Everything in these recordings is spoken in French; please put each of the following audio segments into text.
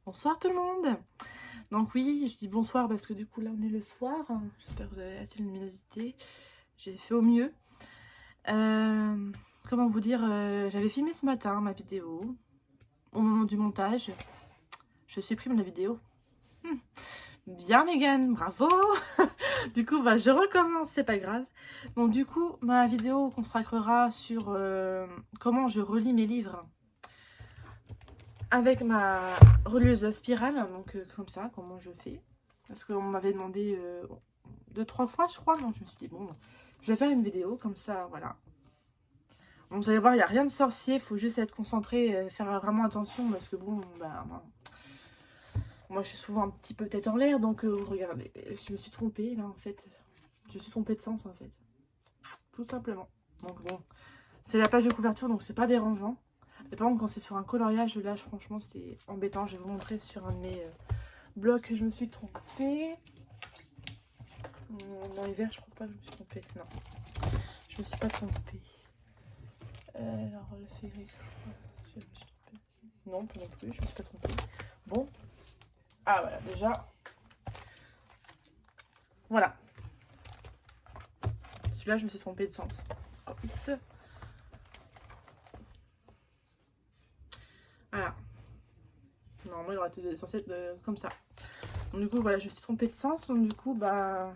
Bonsoir tout le monde. Donc oui, je dis bonsoir parce que du coup là on est le soir. J'espère que vous avez assez de luminosité. J'ai fait au mieux. Euh, Comment vous dire, j'avais filmé ce matin ma vidéo. Au moment du montage, je supprime la vidéo. Bien Megan, bravo. Du coup bah je recommence, c'est pas grave. Donc du coup ma vidéo consacrera sur comment je relis mes livres avec ma relieuse à spirale, donc comme ça, comment je fais. Parce qu'on m'avait demandé 2-3 fois, je crois. Donc je me suis dit, bon, je vais faire une vidéo comme ça, voilà. Donc, vous allez voir, il n'y a rien de sorcier, il faut juste être concentré, faire vraiment attention. Parce que bon, bah, moi je suis souvent un petit peu tête en l'air. Donc regardez, je me suis trompée là en fait. Je me suis trompée de sens en fait. Tout simplement. Donc bon, c'est la page de couverture, donc c'est pas dérangeant. Mais par contre, quand c'est sur un coloriage, là, franchement, c'était embêtant. Je vais vous montrer sur un de mes blocs que je me suis trompée. Dans les verts, je crois pas que je me suis trompée. Non, je me suis pas trompée. Alors, c'est gris, je me suis trompée. Non, pas non plus, je me suis pas trompée. Bon. Ah, voilà, déjà. Voilà. Celui-là, je me suis trompée de sens. Oh, voilà. Normalement, il aurait été censé être comme ça. Donc, du coup, voilà, je me suis trompée de sens. Donc, du coup, bah.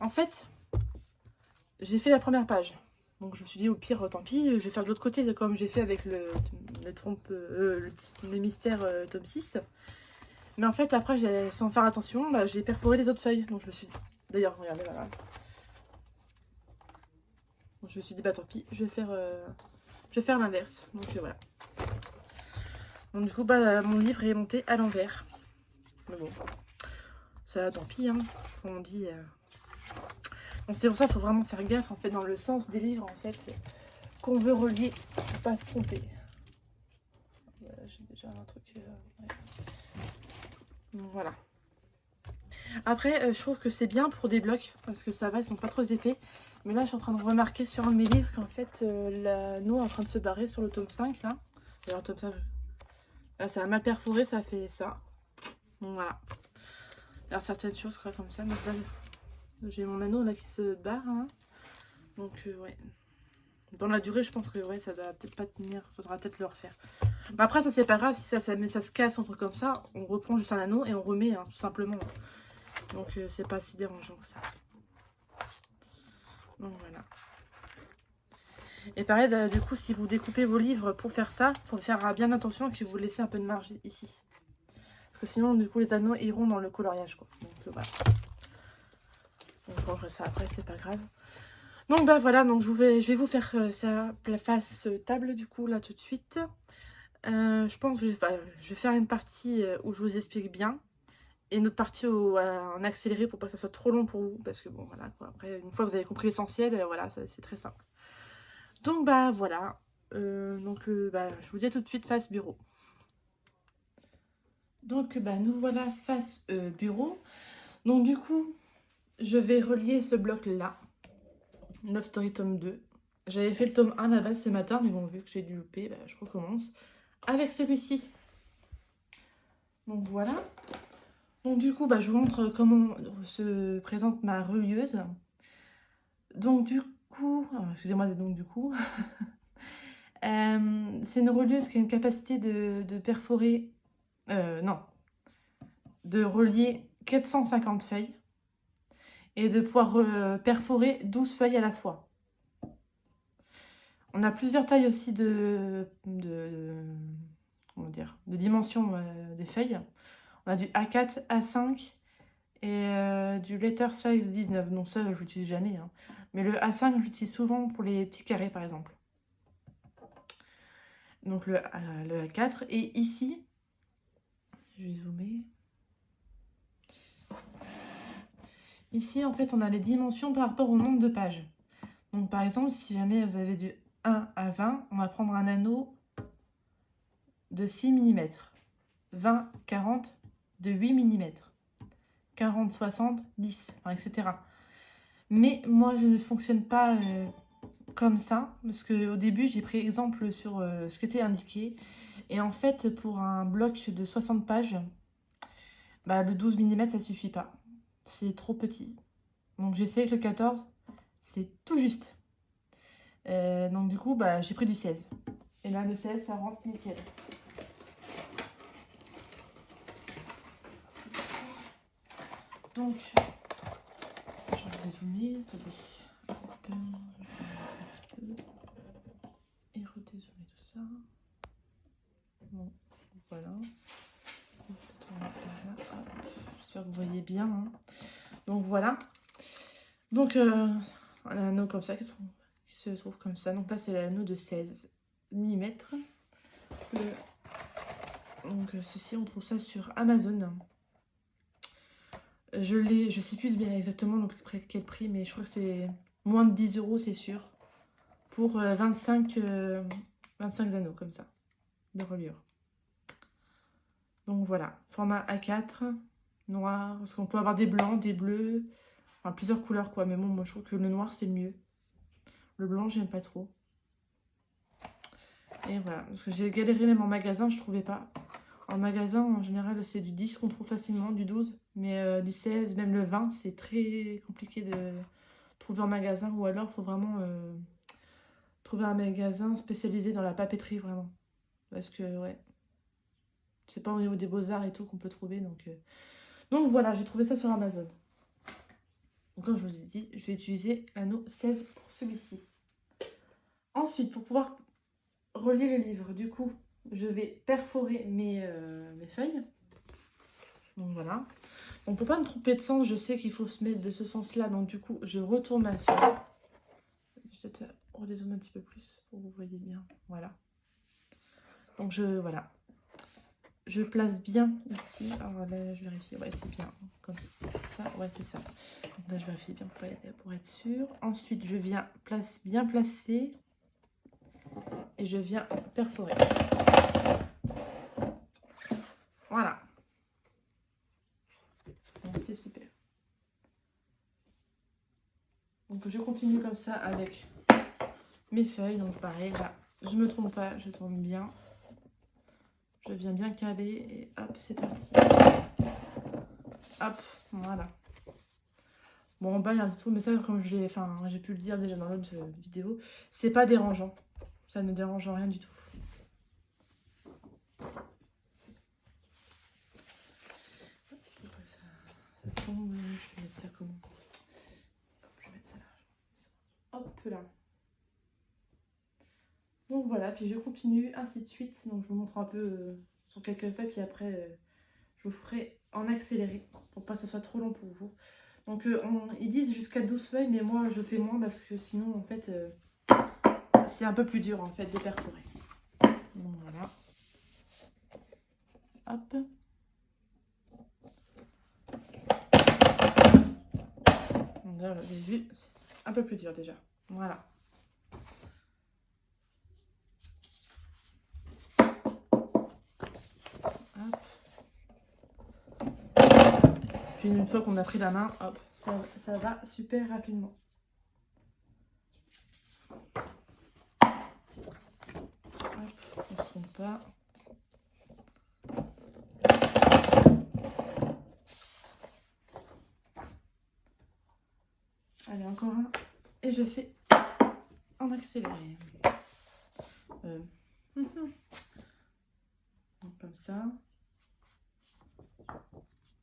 En fait, j'ai fait la première page. Donc, je me suis dit, au pire, tant pis, je vais faire de l'autre côté, comme j'ai fait avec le mystère tome 6. Mais en fait, après, sans faire attention, bah, j'ai perforé les autres feuilles. Donc, je me suis dit. D'ailleurs, regardez, voilà. Donc, je me suis dit, bah tant pis, je vais faire l'inverse. Donc, voilà. Donc, du coup, bah, mon livre est monté à l'envers. Mais bon, ça, tant pis, hein. Comme on dit. Donc, c'est pour ça qu'il faut vraiment faire gaffe, en fait, dans le sens des livres, en fait, qu'on veut relier pour pas se tromper. J'ai déjà un truc. Ouais. Donc, voilà. Après, je trouve que c'est bien pour des blocs, parce que ça va, ils sont pas trop épais. Mais là, je suis en train de remarquer sur un de mes livres qu'en fait, l'anneau est en train de se barrer sur le tome 5, là. D'ailleurs, tome 5, là, ça a mal perforé, ça fait ça. Donc, voilà. Alors, certaines choses, quoi, comme ça. Donc là, j'ai mon anneau, là, qui se barre, hein. Donc, ouais. Dans la durée, je pense que, ouais, ça doit peut-être pas tenir. Faudra peut-être le refaire. Mais après, ça, c'est pas grave. Si ça se casse, un truc comme ça, on reprend juste un anneau et on remet, hein, tout simplement. Donc, c'est pas si dérangeant que ça. Donc, voilà. Et pareil, du coup, si vous découpez vos livres pour faire ça, il faut faire bien attention que vous laissez un peu de marge ici. Parce que sinon, du coup, les anneaux iront dans le coloriage, quoi. Donc, voilà. Donc, je rangerai ça après, c'est pas grave. Donc, bah voilà, donc je vais vous faire ça, la face table, du coup, là, tout de suite. Je pense que je vais faire une partie où je vous explique bien. Et une autre partie en accéléré pour pas que ça soit trop long pour vous. Parce que, bon, voilà, quoi. Après, une fois que vous avez compris l'essentiel, voilà, c'est très simple. Donc, bah, voilà. Bah, je vous dis à tout de suite face bureau. Donc, bah, nous voilà face bureau. Donc, du coup, je vais relier ce bloc-là. Love Story tome 2. J'avais fait le tome 1 à la base ce matin, mais bon, vu que j'ai dû louper, bah, je recommence avec celui-ci. Donc, voilà. Donc, du coup, bah, je vous montre comment se présente ma relieuse. Donc, du coup... excusez-moi, donc, du coup... c'est une relieuse qui a une capacité de perforer... non. De relier 450 feuilles. Et de pouvoir perforer 12 feuilles à la fois. On a plusieurs tailles aussi comment dire, de dimensions des feuilles. On a du A4, A5 et du Letter Size 19. Donc ça, je l'utilise jamais. Hein. Mais le A5, j'utilise souvent pour les petits carrés, par exemple. Donc le A4. Et ici, je vais zoomer. Ici, en fait, on a les dimensions par rapport au nombre de pages. Donc par exemple, si jamais vous avez du 1 à 20, on va prendre un anneau de 6 mm, 20, 40, de 8 mm, 40, 60, 10, enfin, etc. Mais moi, je ne fonctionne pas comme ça, parce qu'au début, j'ai pris exemple sur ce qui était indiqué, Et en fait, pour un bloc de 60 pages, bah, de 12 mm, ça suffit pas. C'est trop petit. Donc j'ai essayé avec le 14, c'est tout juste. Donc du coup, bah, j'ai pris du 16. Et là, le 16, ça rentre nickel. Donc, je vais zoomer. Attendez. Hop, je vais mettre un petit peu. Et redézoomer tout ça. Bon, voilà. J'espère que vous voyez bien. Hein. Donc voilà. Donc un anneau comme ça qui se trouve comme ça. Donc là c'est l'anneau de 16 mm. Donc ceci on trouve ça sur Amazon. Je sais plus bien exactement donc quel prix, mais je crois que c'est moins de 10 € c'est sûr. Pour 25 anneaux comme ça de reliure. Donc voilà, format A4, noir, parce qu'on peut avoir des blancs, des bleus, enfin plusieurs couleurs quoi, mais bon, moi je trouve que le noir c'est le mieux. Le blanc j'aime pas trop. Et voilà, parce que j'ai galéré même en magasin, je trouvais pas. En magasin en général c'est du 10 qu'on trouve facilement, du 12, mais du 16, même le 20 c'est très compliqué de trouver en magasin, ou alors il faut vraiment trouver un magasin spécialisé dans la papeterie vraiment. Parce que ouais, c'est pas au niveau des beaux-arts et tout qu'on peut trouver, donc voilà, j'ai trouvé ça sur Amazon. Donc comme je vous ai dit, je vais utiliser l'anneau 16 pour celui-ci. Ensuite, pour pouvoir relier le livre, du coup, je vais perforer mes feuilles. Donc voilà. Donc pour pas me tromper de sens, je sais qu'il faut se mettre de ce sens-là. Donc du coup, je retourne ma feuille. Je vais peut-être redézoomer un petit peu plus pour que vous voyez bien. Voilà. Donc voilà. Je place bien ici. Alors là, je vérifie. Ouais, c'est bien. Comme ça. Ouais, c'est ça. Donc là, je vérifie bien pour être sûr. Ensuite, je viens bien placer. Et je viens perforer. Voilà. Donc c'est super. Donc je continue comme ça avec mes feuilles. Donc pareil, là, je me trompe pas, je tourne bien. Je viens bien caler et hop, c'est parti. Hop, voilà. Bon, en bas, il y a un petit trou, mais ça, comme j'ai pu le dire déjà dans l'autre vidéo, c'est pas dérangeant. Ça ne dérange rien du tout. Je vais mettre ça comment? Je vais mettre ça là. Hop là. Donc voilà, puis je continue, ainsi de suite. Donc je vous montre un peu sur quelques feuilles, puis après je vous ferai en accéléré pour pas que ça soit trop long pour vous. Donc ils disent jusqu'à 12 feuilles, mais moi je fais moins parce que sinon en fait c'est un peu plus dur en fait de perforer. Donc voilà. Hop. Donc là, vous avez vu, c'est un peu plus dur déjà. Voilà. Hop. Puis une fois qu'on a pris la main, hop, ça va super rapidement. Hop, on ne se trompe pas. Allez, encore un. Et je fais en accéléré. Donc, comme ça.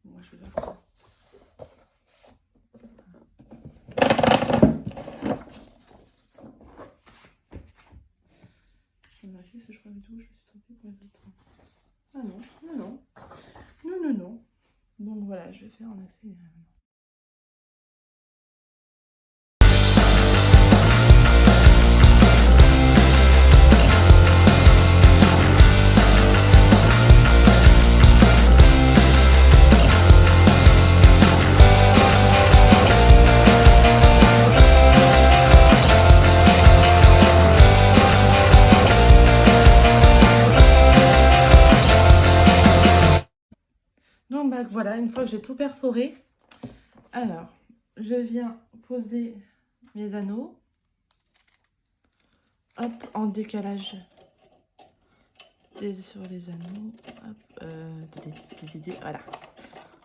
Moi, je vais faire ça. Je vais vérifier si je crois du tout, je suis trompée pour les autres. Ah non, non, non. Non, non, non. Donc voilà, je vais faire en accéléré. Donc bah, voilà, une fois que j'ai tout perforé, alors je viens poser mes anneaux, hop, en décalage Et sur les anneaux. Hop, voilà.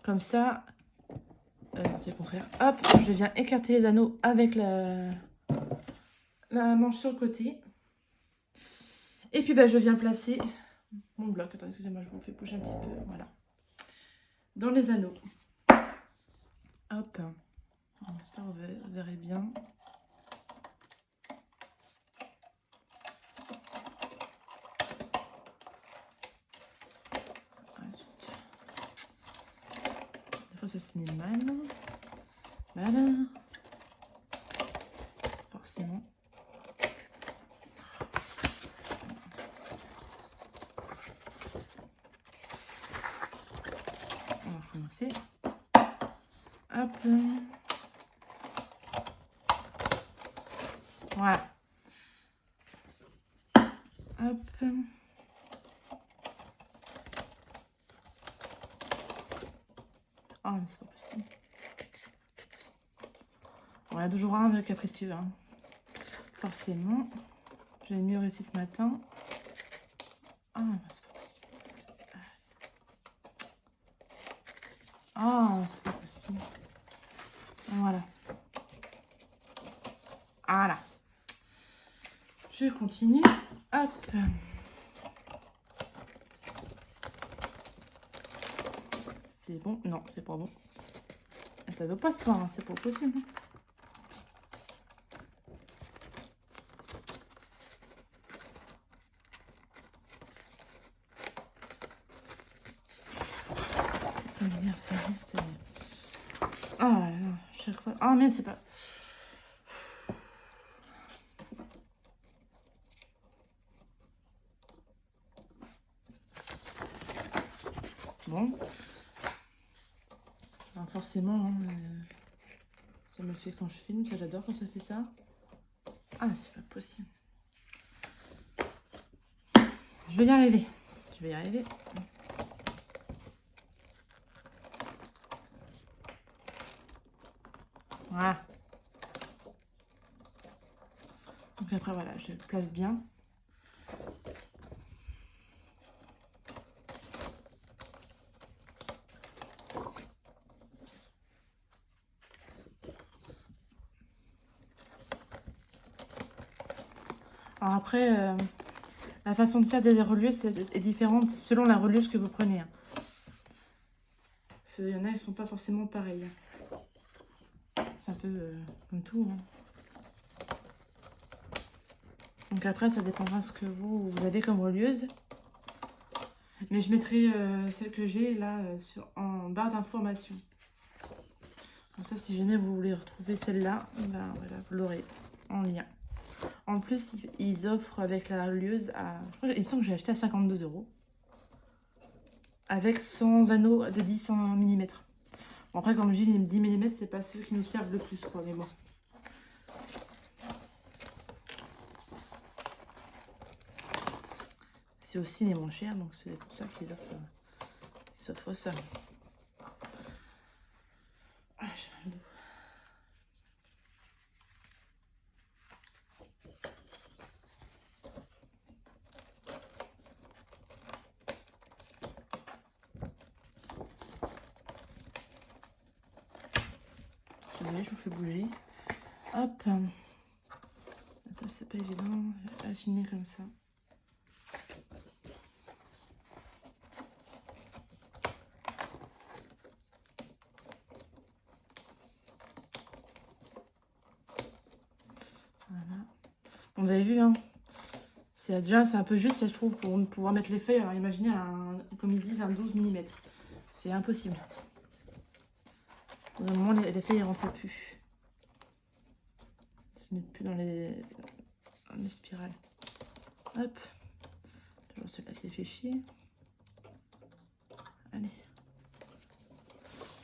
Comme ça, c'est le contraire. Hop, je viens écarter les anneaux avec la manche sur le côté. Et puis, je viens placer mon bloc. Attendez, excusez-moi, je vous fais bouger un petit peu. Voilà. Dans les anneaux. Hop. J'espère que vous verrez bien. Des fois, ça se met mal. Voilà. Forcément. On va recommencer. Hop. Voilà. Hop. Oh, mais c'est pas possible. Bon, il y a toujours un capricieux. Hein. Forcément. J'ai mieux réussi ce matin. Ah, c'est pas possible. Ah, c'est pas possible. Voilà. Voilà. Je continue. Hop. C'est bon? Non, c'est pas bon. Ça doit pas se voir, hein, c'est pas possible. Ça m'énerve, ça m'énerve. Ah là là, chaque fois. Ah mais c'est pas. Bon. Alors forcément, hein, ça me le fait quand je filme, ça j'adore quand ça fait ça. Ah c'est pas possible. Je vais y arriver. Je vais y arriver. Voilà. Donc après voilà, je place bien. Alors après, la façon de faire des relieuses est différente selon la relieuse que vous prenez. Hein. Il y en a, ils sont pas forcément pareils. C'est un peu comme tout. Hein. Donc après, ça dépendra de ce que vous avez comme relieuse. Mais je mettrai celle que j'ai là en barre d'information. Comme ça, si jamais vous voulez retrouver celle-là, ben voilà, vous l'aurez en lien. En plus, ils offrent avec la relieuse à... Je crois, il me semble que j'ai acheté à 52 €. Avec 100 anneaux de 10 mm. Bon, après, comme je dis, les 10 mm, c'est pas ceux qui nous servent le plus, quoi, mais bon. C'est aussi les moins chers, donc c'est pour ça qu'ils offrent ça. Ah, j'ai mal au dos. Je vous fais bouger. Hop. Ça, c'est pas évident à filmer comme ça. Voilà. Bon, vous avez vu, hein. C'est un peu juste, là, je trouve, pour pouvoir mettre les feuilles. Alors, imaginez, comme ils disent, un 12 mm. C'est impossible. Au moment, les feuilles ne rentrent plus. Ce n'est plus dans les spirales. Hop. Toujours celui-là qui fait chier. Allez.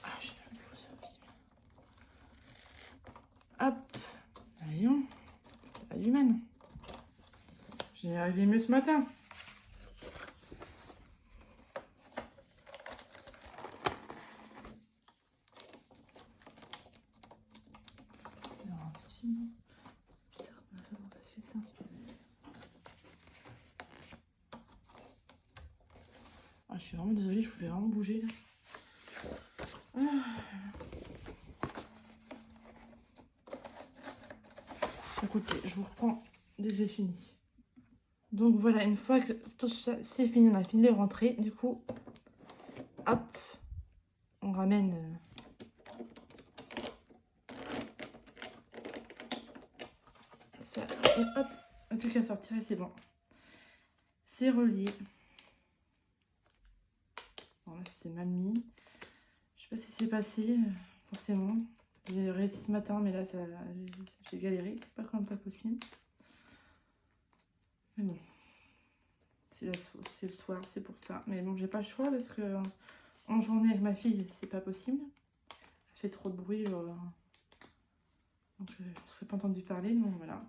Ah, j'ai pas vu ça aussi. Hop. Voyons. C'est pas du mal. J'ai arrivé mieux ce matin. je suis vraiment désolée, je voulais vraiment bouger là. Écoutez, je vous reprends dès que j'ai fini. Donc voilà, une fois que tout ça c'est fini, on a fini les rentrées, du coup, hop, on ramène ça, et hop, on n'a plus qu'à sortir et c'est bon. C'est relié. Bon, là, c'est mal mis. Je sais pas si c'est passé, forcément. J'ai réussi ce matin, mais là, j'ai galéré. C'est pas quand même pas possible. Mais bon. C'est le soir, c'est pour ça. Mais bon, j'ai pas le choix parce que en journée avec ma fille, c'est pas possible. Elle fait trop de bruit. Donc, je ne serais pas entendue parler. Donc, voilà.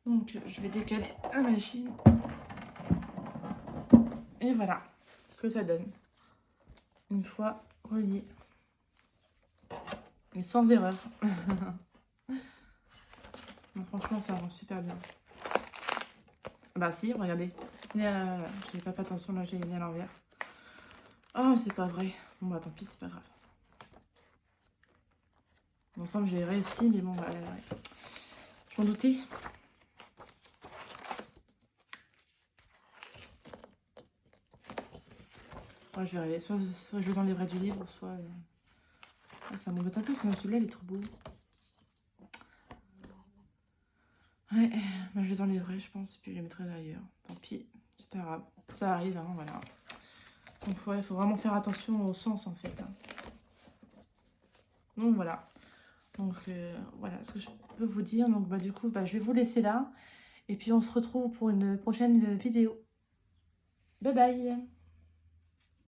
Donc, je vais décaler la machine. Et voilà ce que ça donne. Une fois relié. Et sans erreur. Non, franchement, ça rend super bien. Bah si, regardez. J'ai pas fait attention, là j'ai mis à l'envers. Oh, c'est pas vrai. Bon bah tant pis, c'est pas grave. Bon, semble que j'ai réussi, mais bon, bah, je m'en doutais. Ouais, je vais soit je les enlèverai du livre, soit... ça m'embête un peu, sinon celui-là, il est trop beau. Ouais, bah, je les enlèverai, je pense, puis je les mettrai d'ailleurs. Tant pis, c'est pas grave. Ça arrive, hein, voilà. Donc, il faut vraiment faire attention au sens, en fait. Hein. Donc, voilà. Donc, voilà ce que je peux vous dire. Donc, bah, du coup, bah, je vais vous laisser là. Et puis, on se retrouve pour une prochaine vidéo. Bye bye!